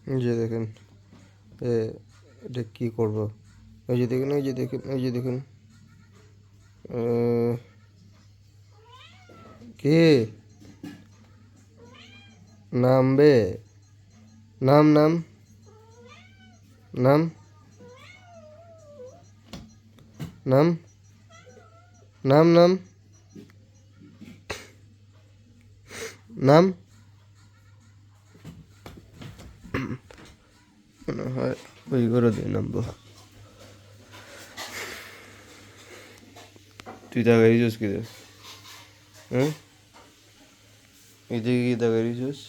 এই যে দেখেন এটা কী করবো? এই যে দেখুন, এই যে দেখুন, এই যে দেখুন, কে নামবে? নাম নাম নাম নাম নাম নাম নাম মনে হয় ওই করে দিয়ে নামবো। তুই তাকাই দিস কি? হ্যাঁ, এদিকে কি তাকাই দিস?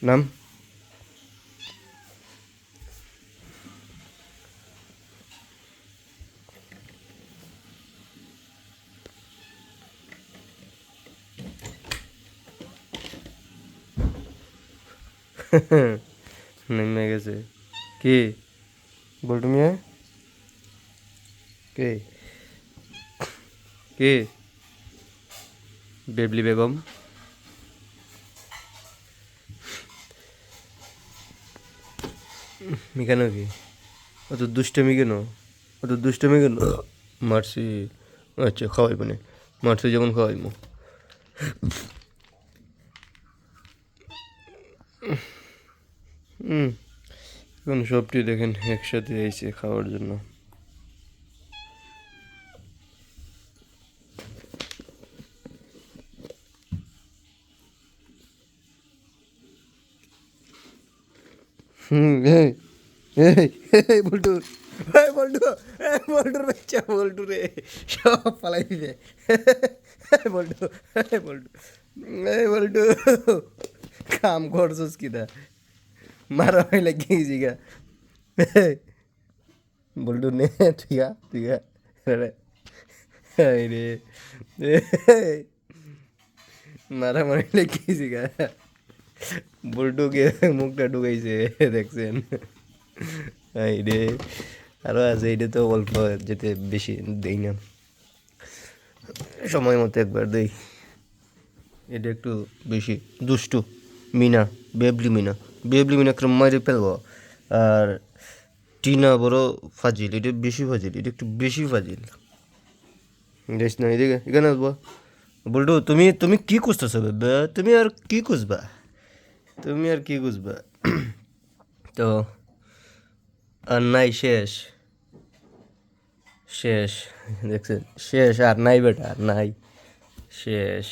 নাম নেমে গেছে। কে? বল্টু মিয়া? কে? কে? বেবলি বেগম? কেন? কি অত দুষ্টমি কেন? অত দুষ্টমি কেন? মারছি? আচ্ছা, খাওয়াইব না। মারছি যেমন খাওয়াইব। এখন সবটি দেখেন একসাথে এসে খাওয়ার জন্য। এই এই এই বল্টু, এই বল্টু, এই বল্টুর বাচ্চা, বল্টু রে সব পালাই দিবে। এই বল্টু, এই বল্টু, এই বল্টু, কাম করছস কিনা? মারা হইলে কি জিগা? বল্টু নে, তুই রে, এই রে, মারা মারিলে কি জিগা? বল্টুকে মুখটা ঢুকাইছে, দেখছেন? এই রে, আরো আছে, এটা তো অল্প, যেতে বেশি দেই না, সময় মতো একবার দেই। এটা একটু বেশি দুষ্টু। মিনা, বেবলি মিনা, বেবলি মিনা একটু মারি ফেলবো। আর টিনা বড় ফাজিল, এটা বেশি ফাজিল, এটা একটু বেশি ফাজিল। দেখ না, এদিকে, এখানে আসবো। বল্টু, তুমি তুমি কি খুঁজতেছো বেবে? তুমি আর কি খুঁজবা? তুমি আর কি খুঁজবা? তো আর নাই, শেষ, শেষ, দেখছেন? শেষ, আর নাই বেটা, আর নাই, শেষ।